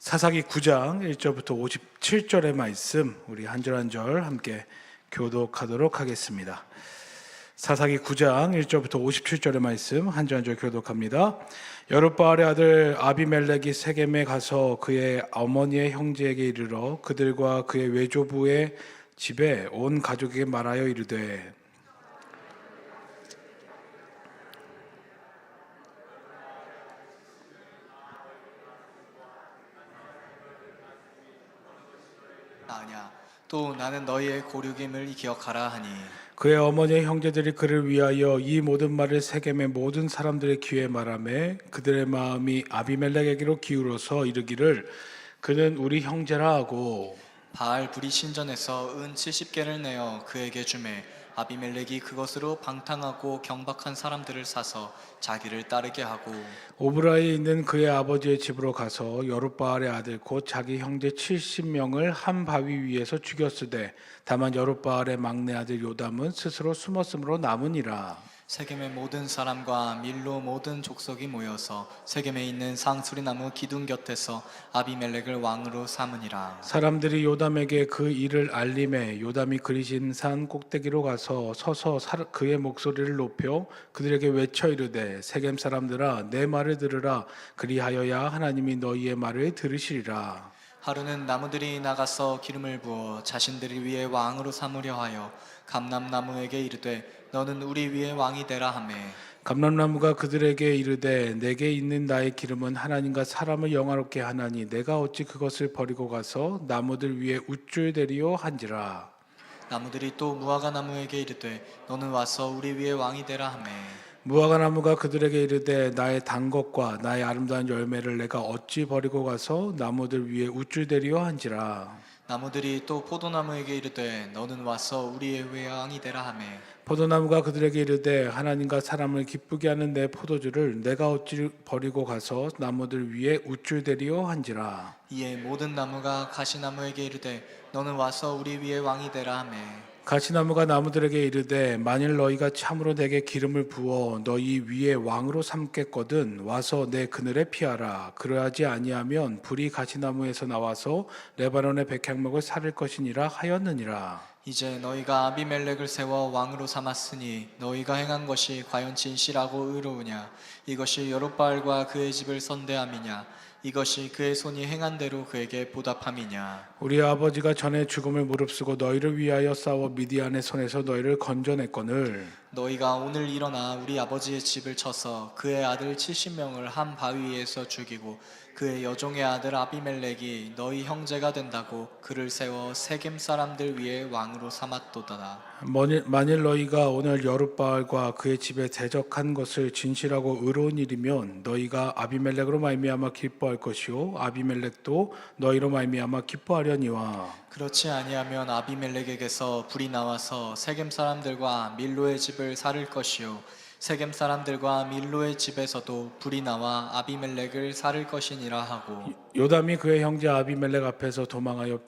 사사기 9장 1절부터 57절의 말씀 우리 한 절 한 절 함께 교독하도록 하겠습니다. 사사기 9장 1절부터 57절의 말씀 한 절 한 절 교독합니다. 여룻바알의 아들 아비멜렉이 세겜에 가서 그의 어머니의 형제에게 이르러 그들과 그의 외조부의 집에 온 가족에게 말하여 이르되 아니야. 또 나는 너희의 고륙임을 기억하라 하니 그의 어머니의 형제들이 그를 위하여 이 모든 말을 세겜의 모든 사람들의 귀에 말하매 그들의 마음이 아비멜렉에게로 기울어서 이르기를 그는 우리 형제라 하고 바알 불이 신전에서 은 70개를 내어 그에게 주매 아비멜렉이 그것으로 방탕하고 경박한 사람들을 사서 자기를 따르게 하고 오브라에 있는 그의 아버지의 집으로 가서 여룻바알의 아들 곧 자기 형제 70명을 한 바위 위에서 죽였으되 다만 여룻바알의 막내 아들 요담은 스스로 숨었으므로 남으니라. 세겜의 모든 사람과 밀로 모든 족속이 모여서 세겜에 있는 상수리나무 기둥 곁에서 아비멜렉을 왕으로 삼으니라. 사람들이 요담에게 그 일을 알림해 요담이 그리신 산 꼭대기로 가서 서서 그의 목소리를 높여 그들에게 외쳐 이르되 세겜 사람들아 내 말을 들으라 그리하여야 하나님이 너희의 말을 들으시리라. 하루는 나무들이 나가서 기름을 부어 자신들을 위해 왕으로 삼으려 하여 감람나무에게 이르되 너는 우리 위에 왕이 되라 하매 감람나무가 그들에게 이르되 내게 있는 나의 기름은 하나님과 사람을 영화롭게 하나니 내가 어찌 그것을 버리고 가서 나무들 위에 우쭐대리요 한지라. 나무들이 또 무화과 나무에게 이르되 너는 와서 우리 위에 왕이 되라 하매 무화과 나무가 그들에게 이르되 나의 단 것과 나의 아름다운 열매를 내가 어찌 버리고 가서 나무들 위에 우쭐대리요 한지라. 나무들이 또 포도나무에게 이르되 너는 와서 우리의 위에 왕이 되라 하매 포도나무가 그들에게 이르되 하나님과 사람을 기쁘게 하는 내 포도주를 내가 어찌 버리고 가서 나무들 위에 우쭐대리요 한지라. 이에 모든 나무가 가시나무에게 이르되 너는 와서 우리 위에 왕이 되라 하매 가시나무가 나무들에게 이르되 만일 너희가 참으로 내게 기름을 부어 너희 위에 왕으로 삼겠거든 와서 내 그늘에 피하라. 그러하지 아니하면 불이 가시나무에서 나와서 레바논의 백향목을 사를 것이니라 하였느니라. 이제 너희가 아비멜렉을 세워 왕으로 삼았으니 너희가 행한 것이 과연 진실하고 의로우냐 이것이 여룻바알과 그의 집을 선대함이냐 이것이 그의 손이 행한 대로 그에게 보답함이냐. 우리 아버지가 전에 죽음을 무릅쓰고 너희를 위하여 싸워 미디안의 손에서 너희를 건져냈거늘 너희가 오늘 일어나 우리 아버지의 집을 쳐서 그의 아들 70명을 한 바위 위에서 죽이고 그의 여종의 아들 아비멜렉이 너희 형제가 된다고 그를 세워 세겜 사람들 위에 왕으로 삼았도다. 만일 너희가 오늘 여룻바알과 그의 집에 대적한 것을 진실하고 의로운 일이면 너희가 아비멜렉으로 말미암아 기뻐할 것이요 아비멜렉도 너희로 말미암아 기뻐하려니와. 그렇지 아니하면 아비멜렉에게서 불이 나와서 세겜 사람들과 밀로의 집을 살을 것이요 세겜 사람들과 밀로의 집에서도 불이 나와 아비멜렉을 살을 것이니라 하고 요담이 그의 형제 아비멜렉 앞에서 도망하여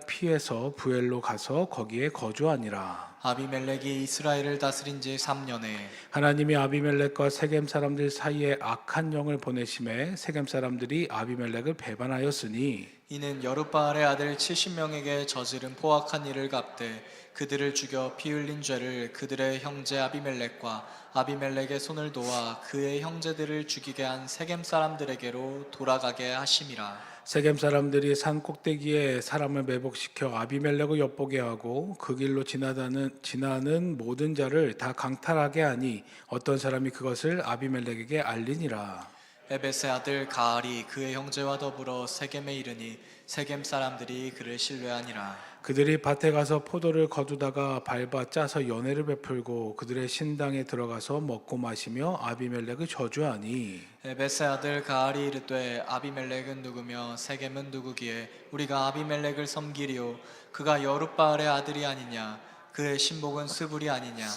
피해서 부엘로 가서 거기에 거주하니라. 아비멜렉이 이스라엘을 다스린 지 3년에 하나님이 아비멜렉과 세겜 사람들 사이에 악한 영을 보내심에 세겜 사람들이 아비멜렉을 배반하였으니 이는 여룻바알의 아들 70명에게 저지른 포악한 일을 갚되 그들을 죽여 피 흘린 죄를 그들의 형제 아비멜렉과 아비멜렉의 손을 도와 그의 형제들을 죽이게 한 세겜 사람들에게로 돌아가게 하심이라. 세겜 사람들이 산 꼭대기에 사람을 매복시켜 아비멜렉을 엿보게 하고 그 길로 지나는 모든 자를 다 강탈하게 하니 어떤 사람이 그것을 아비멜렉에게 알리니라. 에벳의 아들 가알이 그의 형제와 더불어 세겜에 이르니 세겜 사람들이 그를 신뢰하니라. 그들이 밭에 가서 포도를 거두다가 밟아 짜서 연회를 베풀고 그들의 신당에 들어가서 먹고 마시며 아비멜렉을 저주하니 에벳의 아들 가알이 이르되 아비멜렉은 누구며 세겜은 누구기에 우리가 아비멜렉을 섬기리요 그가 여룻바알의 아들이 아니냐 그의 신복은 스불이 아니냐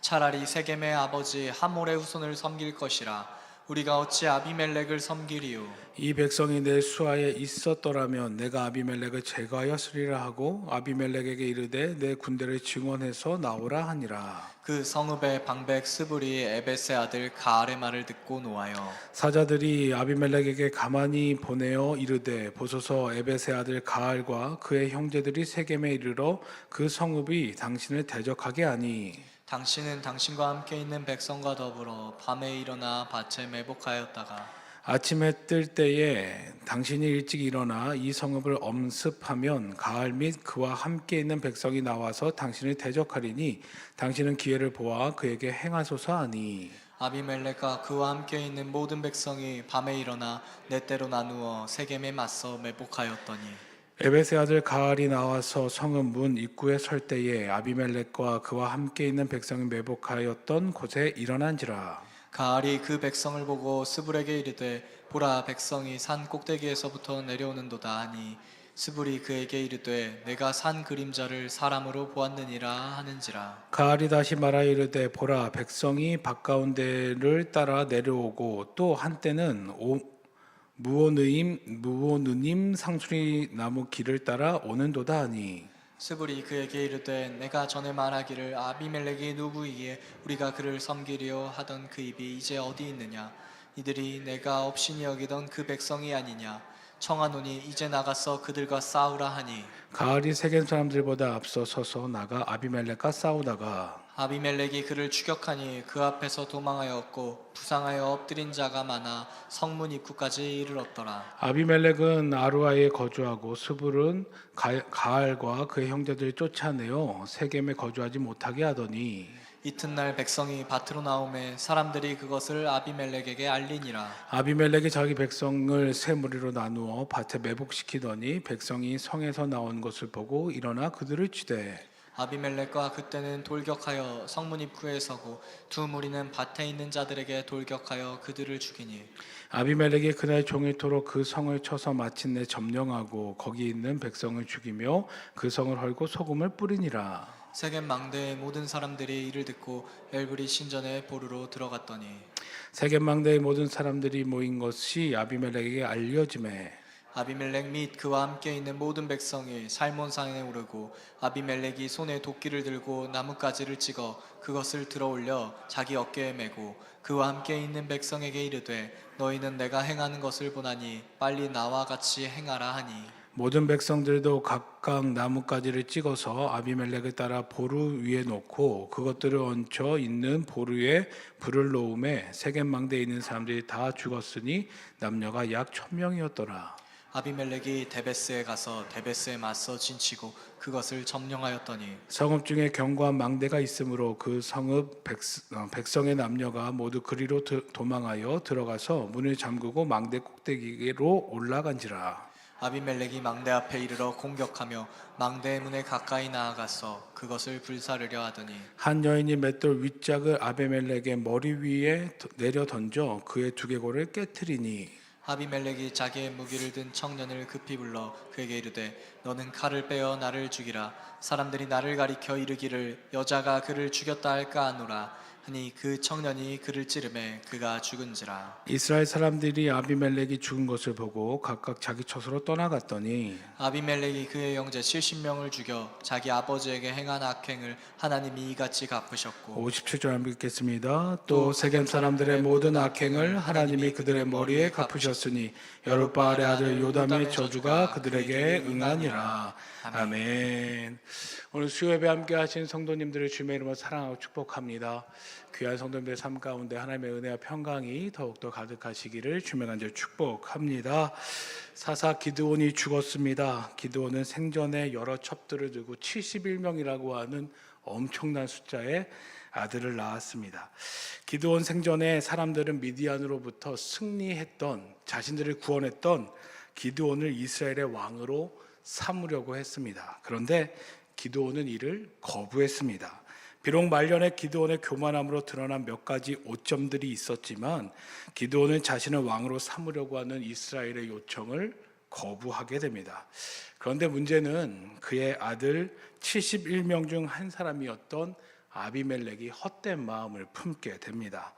차라리 세겜의 아버지 하몰의 후손을 섬길 것이라. 우리가 어찌 아비멜렉을 섬기리요? 이 백성이 내 수하에 있었더라면 내가 아비멜렉을 제거하였으리라 하고 아비멜렉에게 이르되 내 군대를 증원해서 나오라 하니라. 그 성읍의 방백 스불이 에벳의 아들 가알의 말을 듣고 노하여 사자들이 아비멜렉에게 가만히 보내어 이르되 보소서 에벳의 아들 가알과 그의 형제들이 세겜에 이르러 그 성읍이 당신을 대적하게 하니 당신은 당신과 함께 있는 백성과 더불어 밤에 일어나 밭에 매복하였다가 아침에 뜰 때에 당신이 일찍 일어나 이 성읍을 엄습하면 가알 및 그와 함께 있는 백성이 나와서 당신을 대적하리니 당신은 기회를 보아 그에게 행하소서 하니 아비멜렉과 그와 함께 있는 모든 백성이 밤에 일어나 네 때로 나누어 세겜에 맞서 매복하였더니 에벳의 아들 가알이 나와서 성읍 문 입구에 설 때에 아비멜렉과 그와 함께 있는 백성이 매복하였던 곳에 일어난지라. 가알이 그 백성을 보고 스불에게 이르되 보라 백성이 산 꼭대기에서부터 내려오는도다 하니 스불이 그에게 이르되 내가 산 그림자를 사람으로 보았느니라 하는지라. 가알이 다시 말하여 이르되 보라 백성이 바가운데를 따라 내려오고 또 한때는 무오느님 상수리 나무 길을 따라 오는도다 하니 스불이 그에게 이르되 내가 전에 말하기를 아비멜렉이 누구이기에 우리가 그를 섬기려 하던 그 입이 이제 어디 있느냐? 이들이 내가 업신이 여기던 그 백성이 아니냐? 청하노니 이제 나가서 그들과 싸우라 하니 가알이 세겜 사람들보다 앞서 서서 나가 아비멜렉과 싸우다가 아비멜렉이 그를 추격하니 그 앞에서 도망하였고 부상하여 엎드린 자가 많아 성문 입구까지 이르렀더라. 아비멜렉은 아루아에 거주하고 스불은 가알과 그의 형제들을 쫓아내어 세겜에 거주하지 못하게 하더니 이튿날 백성이 밭으로 나오매 사람들이 그것을 아비멜렉에게 알리니라. 아비멜렉이 자기 백성을 세 무리로 나누어 밭에 매복시키더니 백성이 성에서 나온 것을 보고 일어나 그들을 치되 아비멜렉과 그때는 돌격하여 성문 입구에 서고 두 무리는 밭에 있는 자들에게 돌격하여 그들을 죽이니 아비멜렉이 그날 종일토록 그 성을 쳐서 마침내 점령하고 거기 있는 백성을 죽이며 그 성을 헐고 소금을 뿌리니라. 세겜 망대의 모든 사람들이 이를 듣고 엘브리 신전에 보르러 들어갔더니 세겜 망대의 모든 사람들이 모인 것이 아비멜렉에게 알려지매 아비멜렉 및 그와 함께 있는 모든 백성이 살몬산에 오르고 아비멜렉이 손에 도끼를 들고 나뭇가지를 찍어 그것을 들어올려 자기 어깨에 메고 그와 함께 있는 백성에게 이르되 너희는 내가 행하는 것을 보나니 빨리 나와 같이 행하라 하니 모든 백성들도 각각 나뭇가지를 찍어서 아비멜렉을 따라 보루 위에 놓고 그것들을 얹혀 있는 보루에 불을 놓음에 세겜 망대에 있는 사람들이 다 죽었으니 남녀가 약 1000명이었더라. 아비멜렉이 데베스에 가서 데베스에 맞서 진치고 그것을 점령하였더니 성읍 중에 견고한 망대가 있으므로 그 성읍 백성의 남녀가 모두 그리로 도망하여 들어가서 문을 잠그고 망대 꼭대기로 올라간지라. 아비멜렉이 망대 앞에 이르러 공격하며 망대의 문에 가까이 나아가서 그것을 불사르려 하더니 한 여인이 맷돌 윗짝을 아비멜렉의 머리 위에 내려 던져 그의 두개골을 깨뜨리니 아비멜렉이 자기의 무기를 든 청년을 급히 불러 그에게 이르되 너는 칼을 빼어 나를 죽이라. 사람들이 나를 가리켜 이르기를 여자가 그를 죽였다 할까 하노라 하니 그 청년이 그를 찌르매 그가 죽은지라. 이스라엘 사람들이 아비멜렉이 죽은 것을 보고 각각 자기 처소로 떠나갔더니 아비멜렉이 그의 형제 70명을 죽여 자기 아버지에게 행한 악행을 하나님이 이같이 갚으셨고 57절 한번 읽겠습니다. 또 세겜 사람들의 모든 악행을 하나님이 그들의 머리에 갚으셨으니 여룻바알의 아들 요담의 저주가 그들에게 응하니라. 아멘. 오늘 수요예배 함께 하신 성도님들을 주님의 이름으로 사랑하고 축복합니다. 귀한 성도님들의 삶 가운데 하나님의 은혜와 평강이 더욱더 가득하시기를 주님의 간절히 축복합니다. 사사 기드온이 죽었습니다. 기드온은 생전에 여러 첩들을 두고 71명이라고 하는 엄청난 숫자의 아들을 낳았습니다. 기드온 생전에 사람들은 미디안으로부터 승리했던 자신들을 구원했던 기드온을 이스라엘의 왕으로 삼으려고 했습니다. 그런데 기드온은 이를 거부했습니다. 비록 말년에 기드온의 교만함으로 드러난 몇 가지 오점들이 있었지만 기드온은 자신을 왕으로 삼으려고 하는 이스라엘의 요청을 거부하게 됩니다. 그런데 문제는 그의 아들 71명 중 한 사람이었던 아비멜렉이 헛된 마음을 품게 됩니다.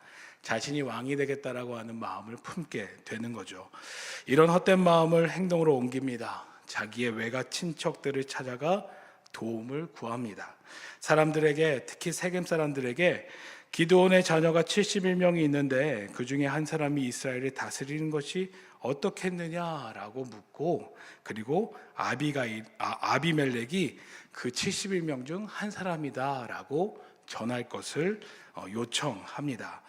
자신이 왕이 되겠다라고 하는 마음을 품게 되는 거죠. 이런 헛된 마음을 행동으로 옮깁니다. 자기의 외가 친척들을 찾아가 도움을 구합니다. 사람들에게, 특히 세겜 사람들에게 기드온의 자녀가 71명이 있는데 그 중에 한 사람이 이스라엘을 다스리는 것이 어떻겠느냐라고 묻고, 그리고 아비멜렉이 그 71명 중 한 사람이다라고 전할 것을 요청합니다.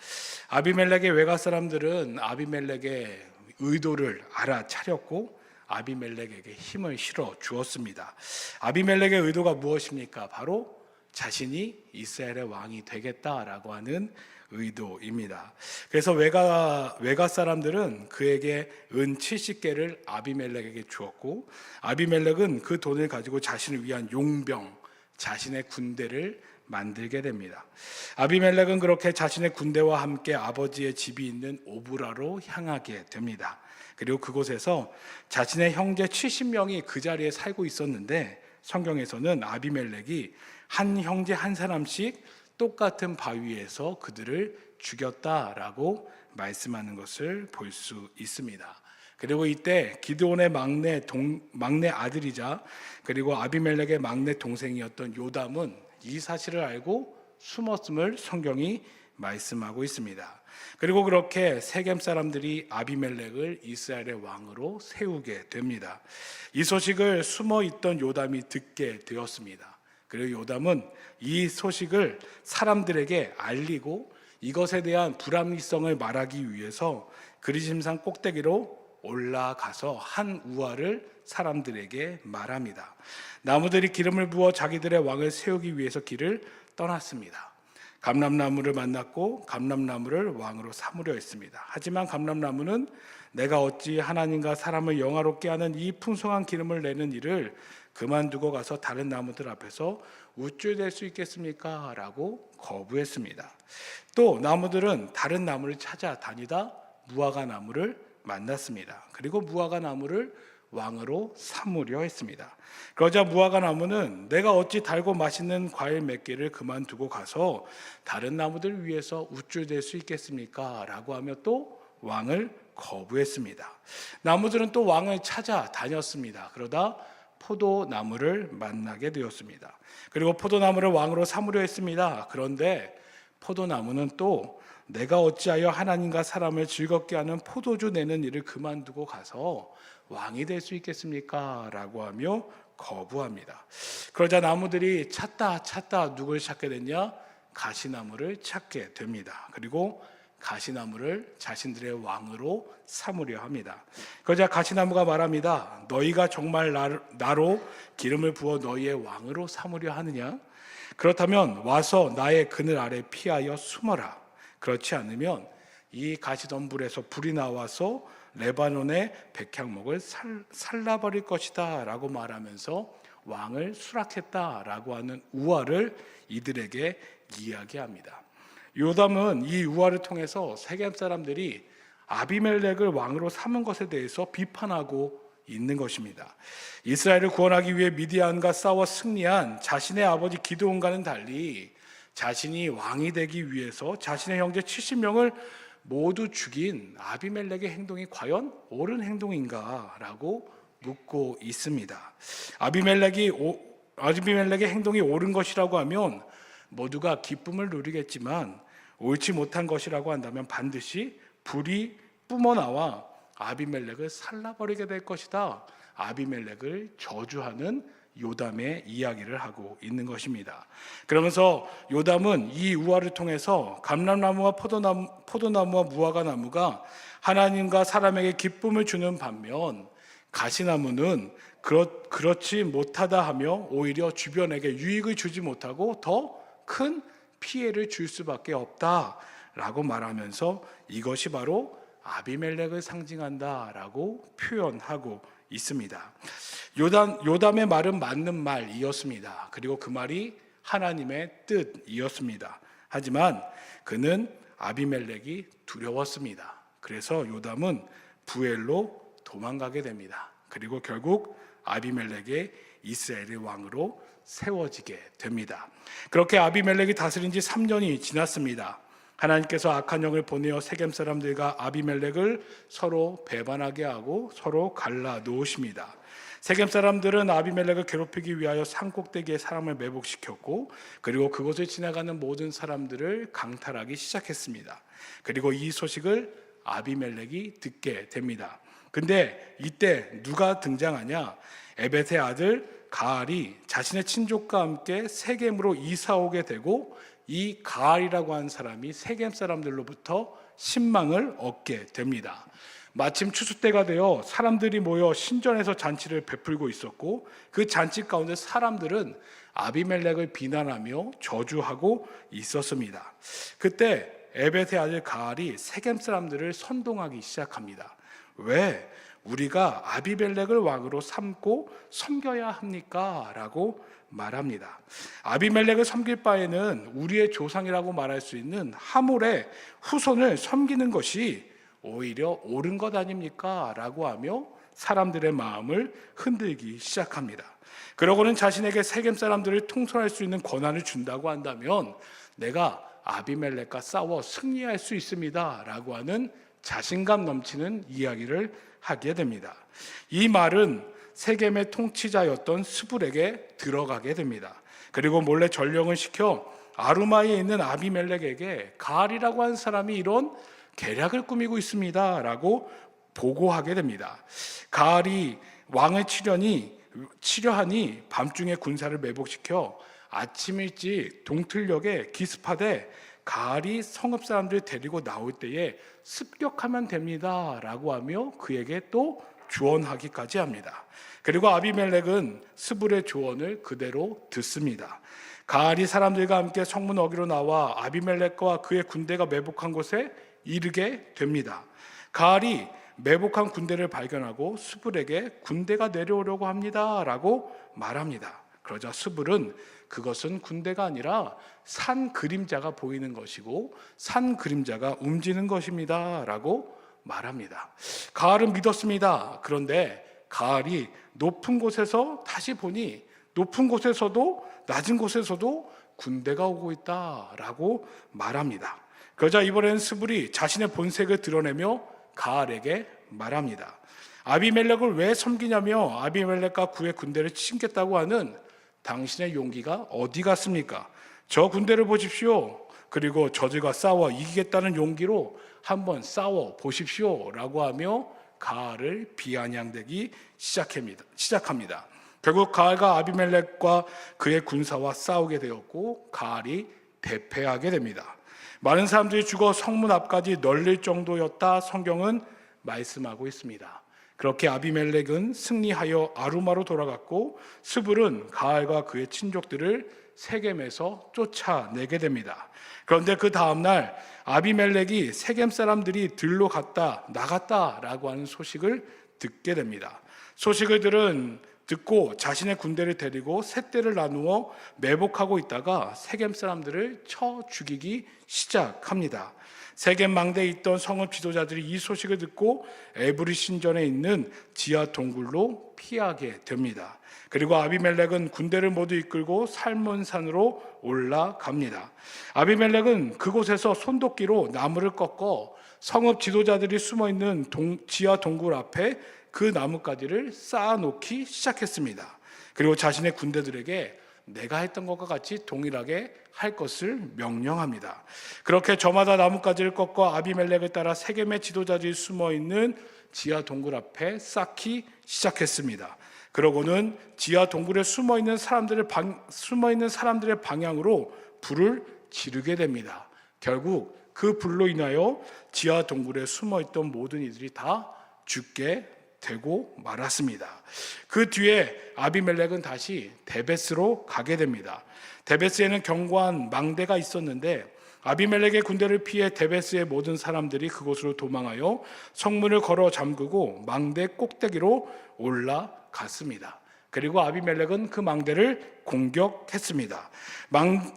아비멜렉의 외가 사람들은 아비멜렉의 의도를 알아차렸고 아비멜렉에게 힘을 실어 주었습니다. 아비멜렉의 의도가 무엇입니까? 바로 자신이 이스라엘의 왕이 되겠다라고 하는 의도입니다. 그래서 외가 사람들은 그에게 은 70개를 아비멜렉에게 주었고, 아비멜렉은 그 돈을 가지고 자신을 위한 용병, 자신의 군대를 만들게 됩니다. 아비멜렉은 그렇게 자신의 군대와 함께 아버지의 집이 있는 오브라로 향하게 됩니다. 그리고 그곳에서 자신의 형제 70명이 그 자리에 살고 있었는데, 성경에서는 아비멜렉이 한 형제 한 사람씩 똑같은 바위에서 그들을 죽였다라고 말씀하는 것을 볼 수 있습니다. 그리고 이때 기드온의 막내 아들이자 그리고 아비멜렉의 막내 동생이었던 요담은 이 사실을 알고 숨었음을 성경이 말씀하고 있습니다. 그리고 그렇게 세겜 사람들이 아비멜렉을 이스라엘의 왕으로 세우게 됩니다. 이 소식을 숨어 있던 요담이 듣게 되었습니다. 그리고 요담은 이 소식을 사람들에게 알리고 이것에 대한 불합리성을 말하기 위해서 그리심산 꼭대기로 올라가서 한 우화를 사람들에게 말합니다. 나무들이 기름을 부어 자기들의 왕을 세우기 위해서 길을 떠났습니다. 감람나무를 만났고 감람나무를 왕으로 삼으려 했습니다. 하지만 감람나무는 내가 어찌 하나님과 사람을 영화롭게 하는 이 풍성한 기름을 내는 일을 그만두고 가서 다른 나무들 앞에서 우쭐댈 수 있겠습니까? 라고 거부했습니다. 또 나무들은 다른 나무를 찾아다니다 무화과 나무를 만났습니다. 그리고 무화과 나무를 왕으로 삼으려 했습니다. 그러자 무화과 나무는 내가 어찌 달고 맛있는 과일 몇 개를 그만두고 가서 다른 나무들 위해서 우쭐댈 수 있겠습니까? 라고 하며 또 왕을 거부했습니다. 나무들은 또 왕을 찾아다녔습니다. 그러다 포도나무를 만나게 되었습니다. 그리고 포도나무를 왕으로 삼으려 했습니다. 그런데 포도나무는 또 내가 어찌하여 하나님과 사람을 즐겁게 하는 포도주 내는 일을 그만두고 가서 왕이 될 수 있겠습니까? 라고 하며 거부합니다. 그러자 나무들이 찾다 누굴 찾게 됐냐? 가시나무를 찾게 됩니다. 그리고 가시나무를 자신들의 왕으로 삼으려 합니다. 그러자 가시나무가 말합니다. 너희가 정말 나로 기름을 부어 너희의 왕으로 삼으려 하느냐? 그렇다면 와서 나의 그늘 아래 피하여 숨어라. 그렇지 않으면 이 가시덤불에서 불이 나와서 레바논의 백향목을 살라버릴 것이다 라고 말하면서 왕을 수락했다라고 하는 우화를 이들에게 이야기합니다. 요담은 이 우화를 통해서 세겜 사람들이 아비멜렉을 왕으로 삼은 것에 대해서 비판하고 있는 것입니다. 이스라엘을 구원하기 위해 미디안과 싸워 승리한 자신의 아버지 기드온과는 달리 자신이 왕이 되기 위해서 자신의 형제 70명을 모두 죽인 아비멜렉의 행동이 과연 옳은 행동인가라고 묻고 있습니다. 아비멜렉의 행동이 옳은 것이라고 하면 모두가 기쁨을 누리겠지만 옳지 못한 것이라고 한다면 반드시 불이 뿜어나와 아비멜렉을 살라버리게 될 것이다. 아비멜렉을 저주하는 요담의 이야기를 하고 있는 것입니다. 그러면서 요담은 이 우화를 통해서 감람나무와 포도나무와 무화과 나무가 하나님과 사람에게 기쁨을 주는 반면 가시나무는 그렇지 못하다 하며 오히려 주변에게 유익을 주지 못하고 더 큰 피해를 줄 수밖에 없다라고 말하면서 이것이 바로 아비멜렉을 상징한다라고 표현하고 있습니다. 요담의 말은 맞는 말이었습니다. 그리고 그 말이 하나님의 뜻이었습니다. 하지만 그는 아비멜렉이 두려웠습니다. 그래서 요담은 부엘로 도망가게 됩니다. 그리고 결국 아비멜렉의 이스라엘의 왕으로 세워지게 됩니다. 그렇게 아비멜렉이 다스린 지 3년이 지났습니다. 하나님께서 악한 영을 보내어 세겜 사람들과 아비멜렉을 서로 배반하게 하고 서로 갈라 놓으십니다. 세겜 사람들은 아비멜렉을 괴롭히기 위하여 산 꼭대기에 사람을 매복시켰고, 그리고 그곳을 지나가는 모든 사람들을 강탈하기 시작했습니다. 그리고 이 소식을 아비멜렉이 듣게 됩니다. 근데 이때 누가 등장하냐? 에벳의 아들 가알이 자신의 친족과 함께 세겜으로 이사 오게 되고, 이 가알이라고 하는 사람이 세겜 사람들로부터 신망을 얻게 됩니다. 마침 추수 때가 되어 사람들이 모여 신전에서 잔치를 베풀고 있었고, 그 잔치 가운데 사람들은 아비멜렉을 비난하며 저주하고 있었습니다. 그때 에벳의 아들 가알이 세겜 사람들을 선동하기 시작합니다. 왜 우리가 아비멜렉을 왕으로 삼고 섬겨야 합니까? 라고 말합니다. 아비멜렉을 섬길 바에는 우리의 조상이라고 말할 수 있는 하몰의 후손을 섬기는 것이 오히려 옳은 것 아닙니까? 라고 하며 사람들의 마음을 흔들기 시작합니다. 그러고는 자신에게 세겜 사람들을 통솔할 수 있는 권한을 준다고 한다면 내가 아비멜렉과 싸워 승리할 수 있습니다 라고 하는 자신감 넘치는 이야기를 하게 됩니다. 이 말은 세겜의 통치자였던 스불에게 들어가게 됩니다. 그리고 몰래 전령을 시켜 아루마에 있는 아비멜렉에게 가알이라고 하는 사람이 이런 계략을 꾸미고 있습니다 라고 보고하게 됩니다. 가알이 왕을 치려하니 밤중에 군사를 매복시켜 아침 일찍 동틀역에 기습하되 가알이 성읍 사람들을 데리고 나올 때에 습격하면 됩니다 라고 하며 그에게 또 조언하기까지 합니다. 그리고 아비멜렉은 스불의 조언을 그대로 듣습니다. 가알이 사람들과 함께 성문 어귀로 나와 아비멜렉과 그의 군대가 매복한 곳에 이르게 됩니다. 가알이 매복한 군대를 발견하고 스불에게 군대가 내려오려고 합니다 라고 말합니다. 그러자 스불은 그것은 군대가 아니라 산 그림자가 보이는 것이고 산 그림자가 움직이는 것입니다 라고 말합니다. 가알은 믿었습니다. 그런데 가알이 높은 곳에서 다시 보니 높은 곳에서도 낮은 곳에서도 군대가 오고 있다라고 말합니다. 그러자 이번에는 스불이 자신의 본색을 드러내며 가알에게 말합니다. 아비멜렉을 왜 섬기냐며 아비멜렉과 그의 군대를 치겠다고 하는 당신의 용기가 어디 갔습니까? 저 군대를 보십시오. 그리고 저들과 싸워 이기겠다는 용기로 한번 싸워 보십시오 라고 하며 가알을 비아냥대기 시작합니다. 결국 가알과 아비멜렉과 그의 군사와 싸우게 되었고 가알이 대패하게 됩니다. 많은 사람들이 죽어 성문 앞까지 널릴 정도였다 성경은 말씀하고 있습니다. 그렇게 아비멜렉은 승리하여 아루마로 돌아갔고 스불은 가알과 그의 친족들을 세겜에서 쫓아내게 됩니다. 그런데 그 다음날 아비멜렉이 세겜 사람들이 들로 나갔다라고 하는 소식을 듣게 됩니다. 소식을 듣고 자신의 군대를 데리고 세 떼를 나누어 매복하고 있다가 세겜 사람들을 쳐 죽이기 시작합니다. 세겜 망대에 있던 성읍 지도자들이 이 소식을 듣고 에브리 신전에 있는 지하 동굴로 피하게 됩니다. 그리고 아비멜렉은 군대를 모두 이끌고 살몬산으로 올라갑니다. 아비멜렉은 그곳에서 손도끼로 나무를 꺾어 성읍 지도자들이 숨어있는 지하 동굴 앞에 그 나뭇가지를 쌓아놓기 시작했습니다. 그리고 자신의 군대들에게 내가 했던 것과 같이 동일하게 할 것을 명령합니다. 그렇게 저마다 나뭇가지를 꺾어 아비멜렉을 따라 세겜의 지도자들이 숨어있는 지하 동굴 앞에 쌓기 시작했습니다. 그러고는 지하 동굴에 숨어있는 사람들의 방향으로 불을 지르게 됩니다. 결국 그 불로 인하여 지하 동굴에 숨어있던 모든 이들이 다 죽게 되고 말았습니다. 그 뒤에 아비멜렉은 다시 데베스로 가게 됩니다. 데베스에는 견고한 망대가 있었는데 아비멜렉의 군대를 피해 데베스의 모든 사람들이 그곳으로 도망하여 성문을 걸어 잠그고 망대 꼭대기로 올라갔습니다. 그리고 아비멜렉은 그 망대를 공격했습니다.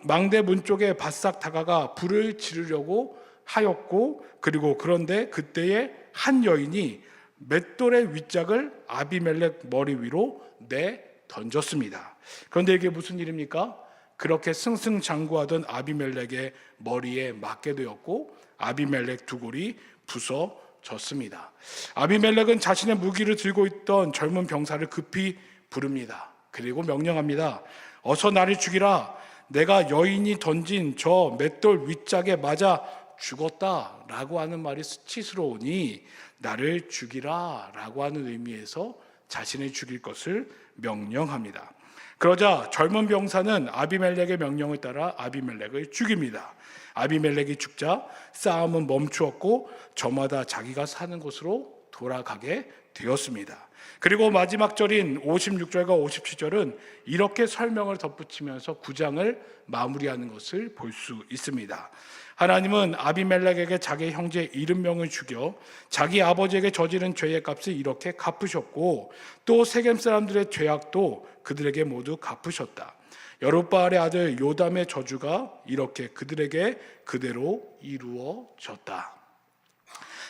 망대 문 쪽에 바싹 다가가 불을 지르려고 하였고, 그리고 그런데 그때에 한 여인이 맷돌의 윗짝을 아비멜렉 머리 위로 내 던졌습니다. 그런데 이게 무슨 일입니까? 그렇게 승승장구하던 아비멜렉의 머리에 맞게 되었고 아비멜렉 두골이 부서졌습니다. 아비멜렉은 자신의 무기를 들고 있던 젊은 병사를 급히 부릅니다. 그리고 명령합니다. 어서 나를 죽이라. 내가 여인이 던진 저 맷돌 윗짝에 맞아 죽었다라고 하는 말이 수치스러우니 나를 죽이라 라고 하는 의미에서 자신을 죽일 것을 명령합니다. 그러자 젊은 병사는 아비멜렉의 명령을 따라 아비멜렉을 죽입니다. 아비멜렉이 죽자 싸움은 멈추었고 저마다 자기가 사는 곳으로 돌아가게 되었습니다. 그리고 마지막 절인 56절과 57절은 이렇게 설명을 덧붙이면서 9장을 마무리하는 것을 볼 수 있습니다. 하나님은 아비멜렉에게 자기 형제 70명을 죽여 자기 아버지에게 저지른 죄의 값을 이렇게 갚으셨고 또 세겜 사람들의 죄악도 그들에게 모두 갚으셨다. 여룻바알의 아들 요담의 저주가 이렇게 그들에게 그대로 이루어졌다.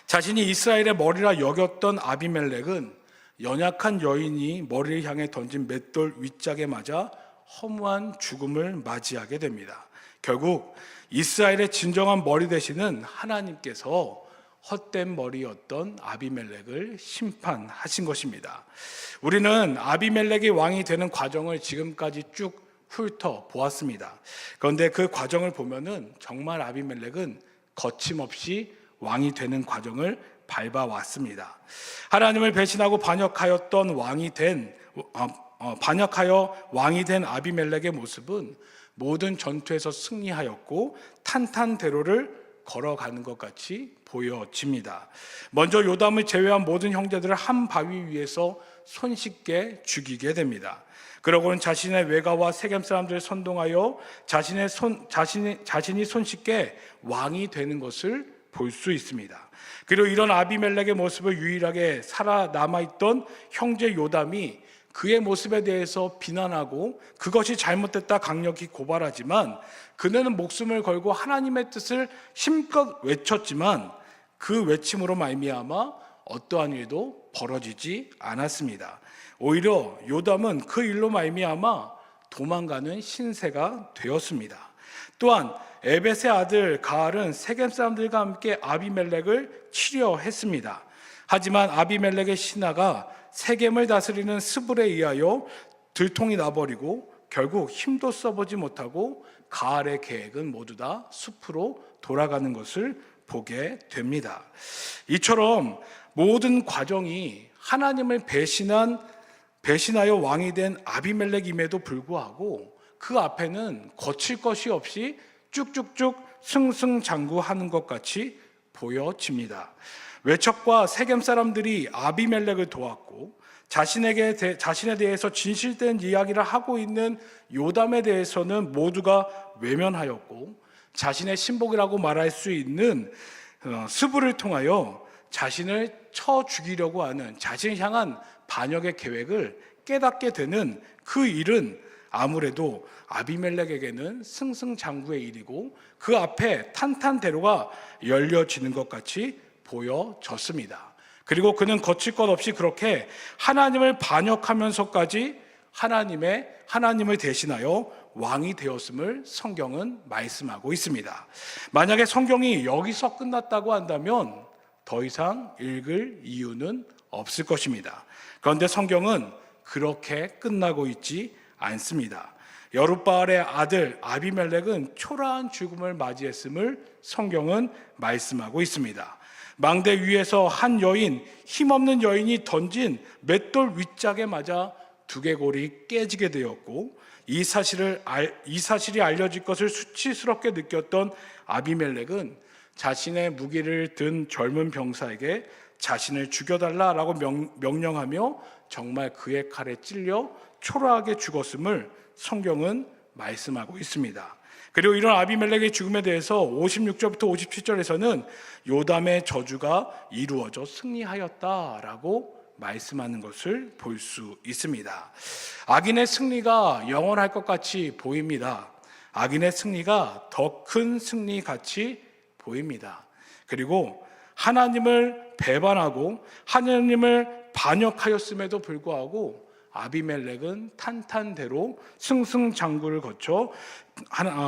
자신이 이스라엘의 머리라 여겼던 아비멜렉은 연약한 여인이 머리를 향해 던진 맷돌 윗짝에 맞아 허무한 죽음을 맞이하게 됩니다. 결국 이스라엘의 진정한 머리 되시는 하나님께서 헛된 머리였던 아비멜렉을 심판하신 것입니다. 우리는 아비멜렉이 왕이 되는 과정을 지금까지 쭉 훑어보았습니다. 그런데 그 과정을 보면은 정말 아비멜렉은 거침없이 왕이 되는 과정을 밟아왔습니다. 하나님을 배신하고 반역하여 왕이 된 아비멜렉의 모습은 모든 전투에서 승리하였고 탄탄대로를 걸어가는 것 같이 보여집니다. 먼저 요담을 제외한 모든 형제들을 한 바위 위에서 손쉽게 죽이게 됩니다. 그러고는 자신의 외가와 세겜 사람들을 선동하여 자신이 손쉽게 왕이 되는 것을 볼 수 있습니다. 그리고 이런 아비멜렉의 모습을 유일하게 살아남아있던 형제 요담이 그의 모습에 대해서 비난하고 그것이 잘못됐다 강력히 고발하지만 그는 목숨을 걸고 하나님의 뜻을 힘껏 외쳤지만 그 외침으로 말미암아 어떠한 일도 벌어지지 않았습니다. 오히려 요담은 그 일로 말미암아 도망가는 신세가 되었습니다. 또한 에벳의 아들 가알은 세겜 사람들과 함께 아비멜렉을 치려 했습니다. 하지만 아비멜렉의 신하가 세겜을 다스리는 스불에 의하여 들통이 나버리고 결국 힘도 써보지 못하고 가알의 계획은 모두 다 숲으로 돌아가는 것을 보게 됩니다. 이처럼 모든 과정이 하나님을 배신하여 왕이 된 아비멜렉임에도 불구하고 그 앞에는 거칠 것이 없이 쭉쭉쭉 승승장구하는 것 같이 보여집니다. 외척과 세겜 사람들이 아비멜렉을 도왔고 자신에 대해서 진실된 이야기를 하고 있는 요담에 대해서는 모두가 외면하였고 자신의 신복이라고 말할 수 있는 스불을 통하여 자신을 쳐 죽이려고 하는 자신을 향한 반역의 계획을 깨닫게 되는 그 일은 아무래도 아비멜렉에게는 승승장구의 일이고 그 앞에 탄탄대로가 열려지는 것 같이 보여졌습니다. 그리고 그는 거칠 것 없이 그렇게 하나님을 반역하면서까지 하나님을 대신하여 왕이 되었음을 성경은 말씀하고 있습니다. 만약에 성경이 여기서 끝났다고 한다면 더 이상 읽을 이유는 없을 것입니다. 그런데 성경은 그렇게 끝나고 있지 않습니다. 여룻바알의 아들 아비멜렉은 초라한 죽음을 맞이했음을 성경은 말씀하고 있습니다. 망대 위에서 한 여인, 힘없는 여인이 던진 맷돌 윗짝에 맞아 두개골이 깨지게 되었고 이 사실이 알려질 것을 수치스럽게 느꼈던 아비멜렉은 자신의 무기를 든 젊은 병사에게 자신을 죽여달라라고 명령하며 정말 그의 칼에 찔려 초라하게 죽었음을 성경은 말씀하고 있습니다. 그리고 이런 아비멜렉의 죽음에 대해서 56절부터 57절에서는 요담의 저주가 이루어져 승리하였다라고 말씀하는 것을 볼 수 있습니다. 악인의 승리가 영원할 것 같이 보입니다. 악인의 승리가 더 큰 승리 같이 보입니다. 그리고 하나님을 배반하고 하나님을 반역하였음에도 불구하고 아비멜렉은 탄탄대로 승승장구를 거쳐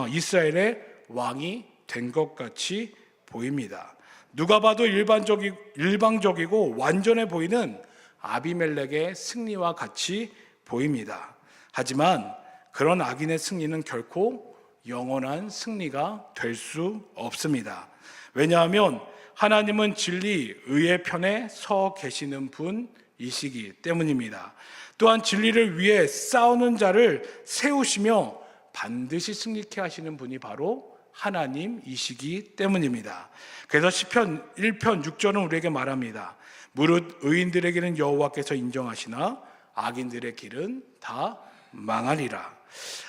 이스라엘의 왕이 된 것 같이 보입니다. 누가 봐도 일방적이고 완전해 보이는 아비멜렉의 승리와 같이 보입니다. 하지만 그런 악인의 승리는 결코 영원한 승리가 될 수 없습니다. 왜냐하면 하나님은 진리, 의의 편에 서 계시는 분이시기 때문입니다. 또한 진리를 위해 싸우는 자를 세우시며 반드시 승리케 하시는 분이 바로 하나님이시기 때문입니다. 그래서 시편 1편 6절은 우리에게 말합니다. 무릇 의인들에게는 여호와께서 인정하시나 악인들의 길은 다 망하리라.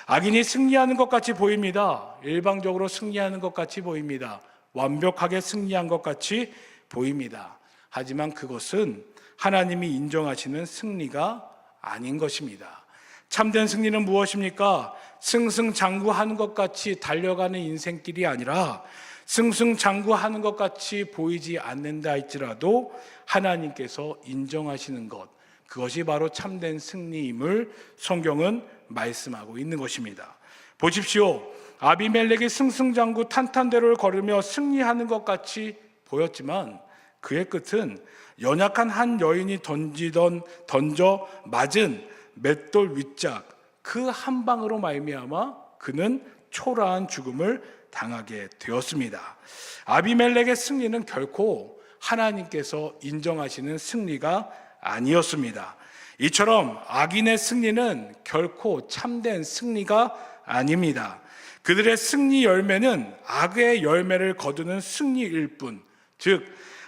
악인이 승리하는 것 같이 보입니다. 일방적으로 승리하는 것 같이 보입니다. 완벽하게 승리한 것 같이 보입니다. 하지만 그것은 하나님이 인정하시는 승리가 아닌 것입니다. 참된 승리는 무엇입니까? 승승장구하는 것 같이 달려가는 인생길이 아니라 승승장구하는 것 같이 보이지 않는다 할지라도 하나님께서 인정하시는 것, 그것이 바로 참된 승리임을 성경은 말씀하고 있는 것입니다. 보십시오. 아비멜렉이 승승장구 탄탄대로를 걸으며 승리하는 것 같이 보였지만 그의 끝은 연약한 한 여인이 던져 맞은 맷돌 윗짝 그 한 방으로 말미암아 그는 초라한 죽음을 당하게 되었습니다. 아비멜렉의 승리는 결코 하나님께서 인정하시는 승리가 아니었습니다. 이처럼 악인의 승리는 결코 참된 승리가 아닙니다. 그들의 승리 열매는 악의 열매를 거두는 승리일 뿐, 즉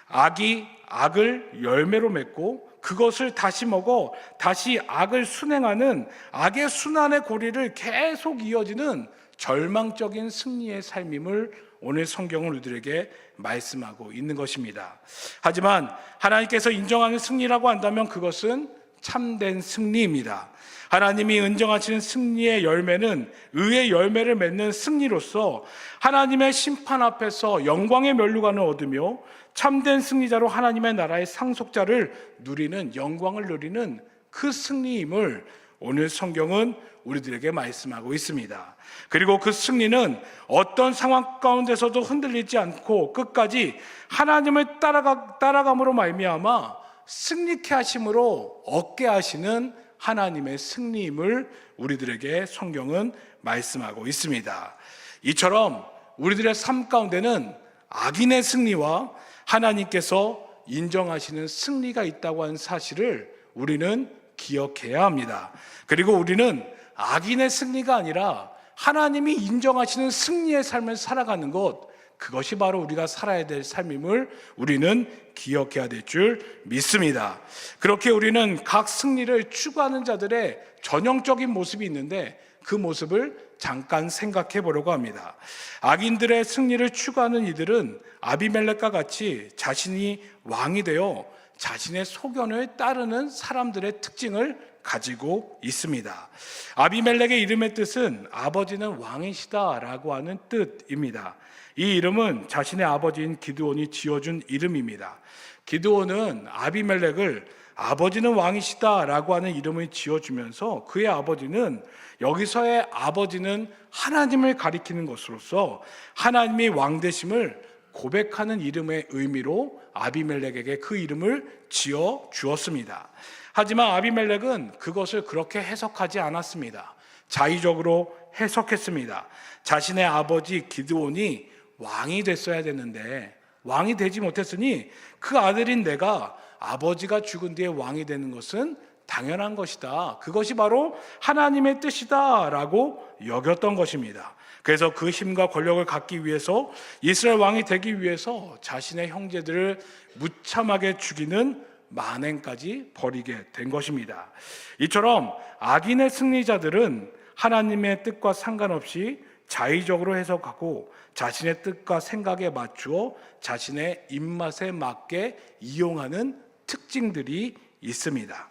악이 악을 열매로 맺고 그것을 다시 먹어 다시 악을 순행하는 악의 순환의 고리를 계속 이어지는 절망적인 승리의 삶임을 오늘 성경은 우리들에게 말씀하고 있는 것입니다. 하지만 하나님께서 인정하는 승리라고 한다면 그것은 참된 승리입니다. 하나님이 인정하시는 승리의 열매는 의의 열매를 맺는 승리로서 하나님의 심판 앞에서 영광의 면류관을 얻으며 참된 승리자로 하나님의 나라의 상속자를 누리는, 영광을 누리는 그 승리임을 오늘 성경은 우리들에게 말씀하고 있습니다. 그리고 그 승리는 어떤 상황 가운데서도 흔들리지 않고 끝까지 하나님을 따라감으로 말미암아 승리케 하심으로 얻게 하시는 하나님의 승리임을 우리들에게 성경은 말씀하고 있습니다. 이처럼 우리들의 삶 가운데는 악인의 승리와 하나님께서 인정하시는 승리가 있다고 하는 사실을 우리는 기억해야 합니다. 그리고 우리는 악인의 승리가 아니라 하나님이 인정하시는 승리의 삶을 살아가는 것, 그것이 바로 우리가 살아야 될 삶임을 우리는 기억해야 될 줄 믿습니다. 그렇게 우리는 각 승리를 추구하는 자들의 전형적인 모습이 있는데 그 모습을 잠깐 생각해 보려고 합니다. 악인들의 승리를 추구하는 이들은 아비멜렉과 같이 자신이 왕이 되어 자신의 소견을 따르는 사람들의 특징을 가지고 있습니다. 아비멜렉의 이름의 뜻은 아버지는 왕이시다라고 하는 뜻입니다. 이 이름은 자신의 아버지인 기드온이 지어준 이름입니다. 기드온은 아비멜렉을 아버지는 왕이시다라고 하는 이름을 지어주면서 그의 아버지는, 여기서의 아버지는 하나님을 가리키는 것으로서 하나님이 왕 되심을 고백하는 이름의 의미로 아비멜렉에게 그 이름을 지어 주었습니다. 하지만 아비멜렉은 그것을 그렇게 해석하지 않았습니다. 자의적으로 해석했습니다. 자신의 아버지 기드온이 왕이 됐어야 되는데 왕이 되지 못했으니 그 아들인 내가 아버지가 죽은 뒤에 왕이 되는 것은 당연한 것이다. 그것이 바로 하나님의 뜻이다 라고 여겼던 것입니다. 그래서 그 힘과 권력을 갖기 위해서, 이스라엘 왕이 되기 위해서 자신의 형제들을 무참하게 죽이는 만행까지 벌이게 된 것입니다. 이처럼 악인의 승리자들은 하나님의 뜻과 상관없이 자의적으로 해석하고 자신의 뜻과 생각에 맞추어 자신의 입맛에 맞게 이용하는 특징들이 있습니다.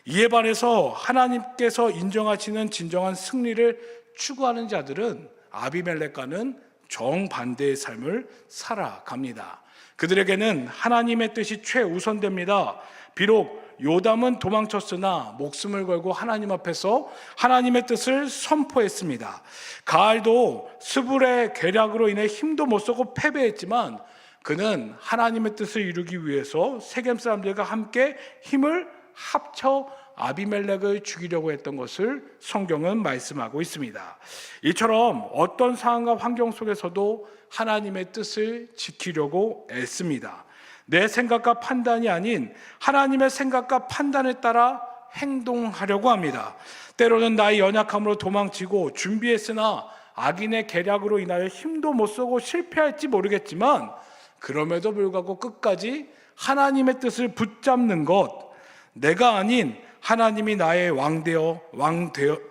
이에 반해서 하나님께서 인정하시는 진정한 승리를 추구하는 자들은 아비멜렉과는 정반대의 삶을 살아갑니다. 그들에게는 하나님의 뜻이 최우선됩니다. 비록 요담은 도망쳤으나 목숨을 걸고 하나님 앞에서 하나님의 뜻을 선포했습니다. 가알도 스불의 계략으로 인해 힘도 못 쓰고 패배했지만 그는 하나님의 뜻을 이루기 위해서 세겜 사람들과 함께 힘을 합쳐 아비멜렉을 죽이려고 했던 것을 성경은 말씀하고 있습니다. 이처럼 어떤 상황과 환경 속에서도 하나님의 뜻을 지키려고 애씁니다. 내 생각과 판단이 아닌 하나님의 생각과 판단에 따라 행동하려고 합니다. 때로는 나의 연약함으로 도망치고 준비했으나 악인의 계략으로 인하여 힘도 못 쓰고 실패할지 모르겠지만 그럼에도 불구하고 끝까지 하나님의 뜻을 붙잡는 것, 내가 아닌 하나님이 나의 왕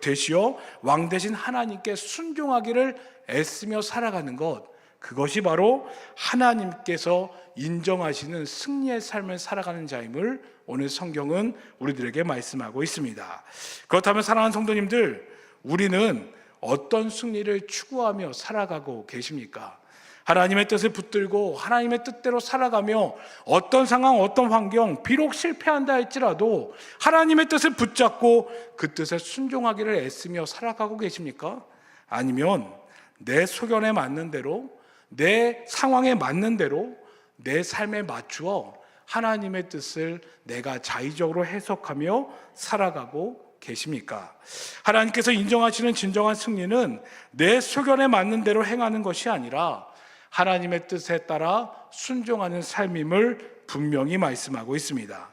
되시어 왕 되신 하나님께 순종하기를 애쓰며 살아가는 것, 그것이 바로 하나님께서 인정하시는 승리의 삶을 살아가는 자임을 오늘 성경은 우리들에게 말씀하고 있습니다. 그렇다면 사랑하는 성도님들, 우리는 어떤 승리를 추구하며 살아가고 계십니까? 하나님의 뜻을 붙들고 하나님의 뜻대로 살아가며 어떤 상황, 어떤 환경, 비록 실패한다 할지라도 하나님의 뜻을 붙잡고 그 뜻에 순종하기를 애쓰며 살아가고 계십니까? 아니면 내 소견에 맞는 대로, 내 상황에 맞는 대로 내 삶에 맞추어 하나님의 뜻을 내가 자의적으로 해석하며 살아가고 계십니까? 하나님께서 인정하시는 진정한 승리는 내 소견에 맞는 대로 행하는 것이 아니라 하나님의 뜻에 따라 순종하는 삶임을 분명히 말씀하고 있습니다.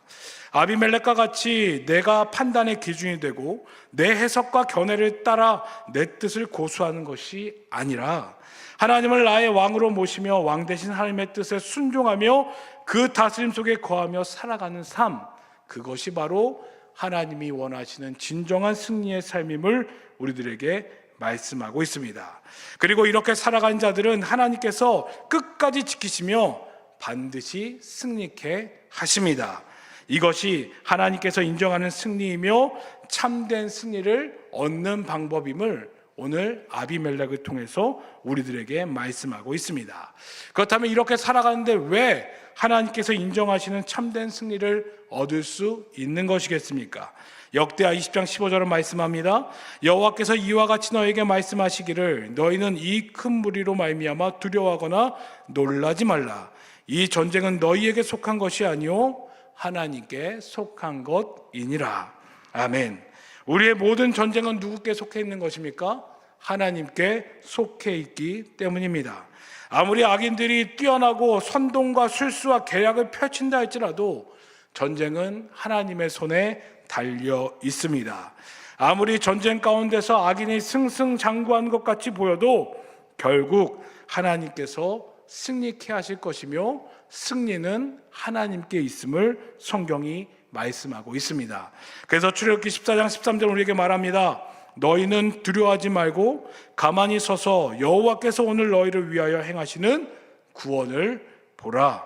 아비멜렉과 같이 내가 판단의 기준이 되고 내 해석과 견해를 따라 내 뜻을 고수하는 것이 아니라 하나님을 나의 왕으로 모시며 왕 대신 하나님의 뜻에 순종하며 그 다스림 속에 거하며 살아가는 삶, 그것이 바로 하나님이 원하시는 진정한 승리의 삶임을 우리들에게 말씀하고 있습니다. 그리고 이렇게 살아가는 자들은 하나님께서 끝까지 지키시며 반드시 승리케 하십니다. 이것이 하나님께서 인정하는 승리이며 참된 승리를 얻는 방법임을 오늘 아비멜렉을 통해서 우리들에게 말씀하고 있습니다. 그렇다면 이렇게 살아가는데 왜 하나님께서 인정하시는 참된 승리를 얻을 수 있는 것이겠습니까? 역대하 20장 15절은 말씀합니다. 여호와께서 이와 같이 너에게 말씀하시기를 너희는 이 큰 무리로 말미암아 두려워하거나 놀라지 말라. 이 전쟁은 너희에게 속한 것이 아니요 하나님께 속한 것이니라. 아멘. 우리의 모든 전쟁은 누구께 속해 있는 것입니까? 하나님께 속해 있기 때문입니다. 아무리 악인들이 뛰어나고 선동과 술수와 계략을 펼친다 할지라도 전쟁은 하나님의 손에 달려 있습니다. 아무리 전쟁 가운데서 악인이 승승장구한 것 같이 보여도 결국 하나님께서 승리케 하실 것이며 승리는 하나님께 있음을 성경이 말씀하고 있습니다. 그래서 출애굽기 14장 13절 우리에게 말합니다. 너희는 두려워하지 말고 가만히 서서 여호와께서 오늘 너희를 위하여 행하시는 구원을 보라.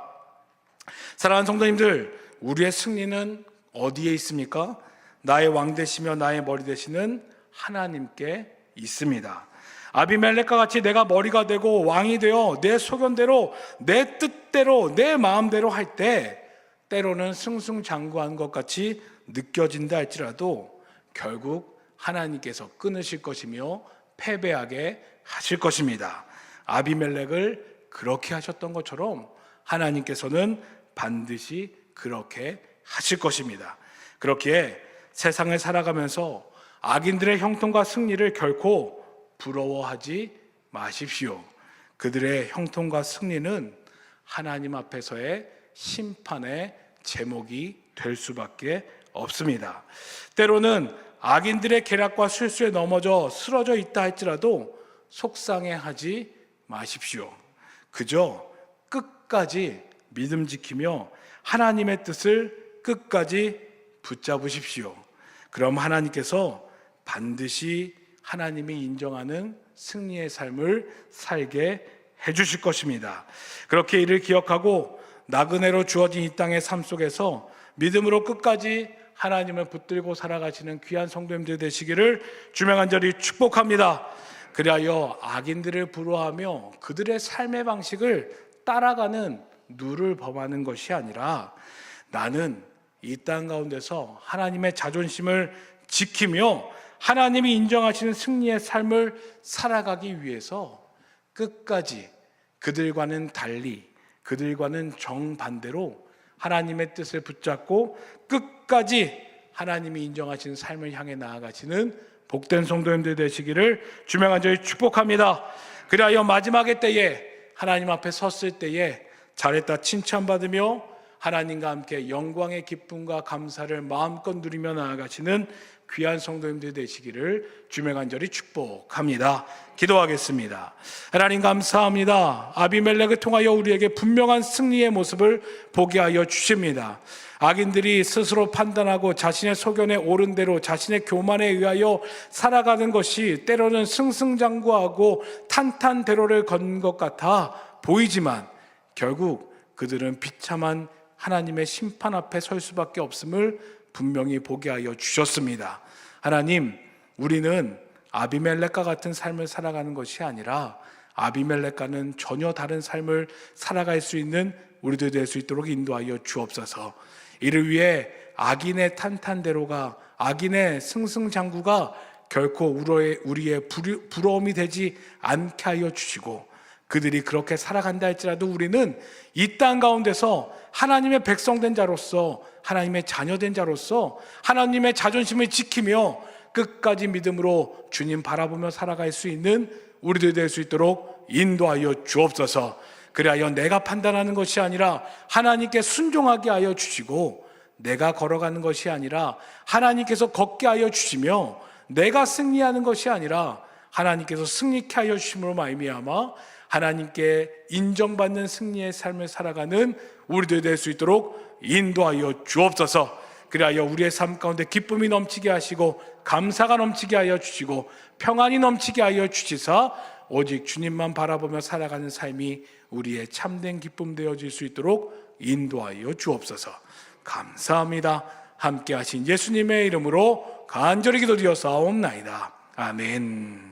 사랑하는 성도님들, 우리의 승리는 어디에 있습니까? 나의 왕 되시며 나의 머리 되시는 하나님께 있습니다. 아비멜렉과 같이 내가 머리가 되고 왕이 되어 내 소견대로 내 뜻대로 내 마음대로 할 때 때로는 승승장구한 것 같이 느껴진다 할지라도 결국 하나님께서 끊으실 것이며 패배하게 하실 것입니다. 아비멜렉을 그렇게 하셨던 것처럼 하나님께서는 반드시 그렇게 하실 것입니다. 그렇기에 세상을 살아가면서 악인들의 형통과 승리를 결코 부러워하지 마십시오. 그들의 형통과 승리는 하나님 앞에서의 심판의 제목이 될 수밖에 없습니다. 때로는 악인들의 계략과 실수에 넘어져 쓰러져 있다 할지라도 속상해하지 마십시오. 그저 끝까지 믿음 지키며 하나님의 뜻을 끝까지 붙잡으십시오. 그럼 하나님께서 반드시 하나님이 인정하는 승리의 삶을 살게 해주실 것입니다. 그렇게 이를 기억하고 나그네로 주어진 이 땅의 삶 속에서 믿음으로 끝까지 하나님을 붙들고 살아가시는 귀한 성도님들 되시기를 주명 간절히 축복합니다. 그리하여 악인들을 부러워하며 그들의 삶의 방식을 따라가는 누를 범하는 것이 아니라 나는 이 땅 가운데서 하나님의 자존심을 지키며 하나님이 인정하시는 승리의 삶을 살아가기 위해서 끝까지 그들과는 달리, 그들과는 정반대로 하나님의 뜻을 붙잡고 끝까지 하나님이 인정하시는 삶을 향해 나아가시는 복된 성도님들 되시기를 주명 간절히 축복합니다. 그리하여 마지막의 때에 하나님 앞에 섰을 때에 잘했다 칭찬받으며 하나님과 함께 영광의 기쁨과 감사를 마음껏 누리며 나아가시는 귀한 성도님들 되시기를 주명 간절히 축복합니다. 기도하겠습니다. 하나님 감사합니다. 아비멜렉을 통하여 우리에게 분명한 승리의 모습을 보게 하여 주십니다. 악인들이 스스로 판단하고 자신의 소견에 옳은 대로 자신의 교만에 의하여 살아가는 것이 때로는 승승장구하고 탄탄대로를 건 것 같아 보이지만 결국 그들은 비참한 하나님의 심판 앞에 설 수밖에 없음을 분명히 보게 하여 주셨습니다. 하나님, 우리는 아비멜렉과 같은 삶을 살아가는 것이 아니라 아비멜렉과는 전혀 다른 삶을 살아갈 수 있는 우리들 될 수 있도록 인도하여 주옵소서. 이를 위해 악인의 탄탄대로가, 악인의 승승장구가 결코 우리의 부러움이 되지 않게 하여 주시고, 그들이 그렇게 살아간다 할지라도 우리는 이 땅 가운데서 하나님의 백성된 자로서, 하나님의 자녀된 자로서 하나님의 자존심을 지키며 끝까지 믿음으로 주님 바라보며 살아갈 수 있는 우리들 될 수 있도록 인도하여 주옵소서. 그리하여 내가 판단하는 것이 아니라 하나님께 순종하게 하여 주시고, 내가 걸어가는 것이 아니라 하나님께서 걷게 하여 주시며, 내가 승리하는 것이 아니라 하나님께서 승리케 하여 주심으로 말미암아 하나님께 인정받는 승리의 삶을 살아가는 우리들 될 수 있도록 인도하여 주옵소서. 그리하여 우리의 삶 가운데 기쁨이 넘치게 하시고 감사가 넘치게 하여 주시고 평안이 넘치게 하여 주시사 오직 주님만 바라보며 살아가는 삶이 우리의 참된 기쁨 되어질 수 있도록 인도하여 주옵소서. 감사합니다. 함께 하신 예수님의 이름으로 간절히 기도드려 사옵나이다. 아멘.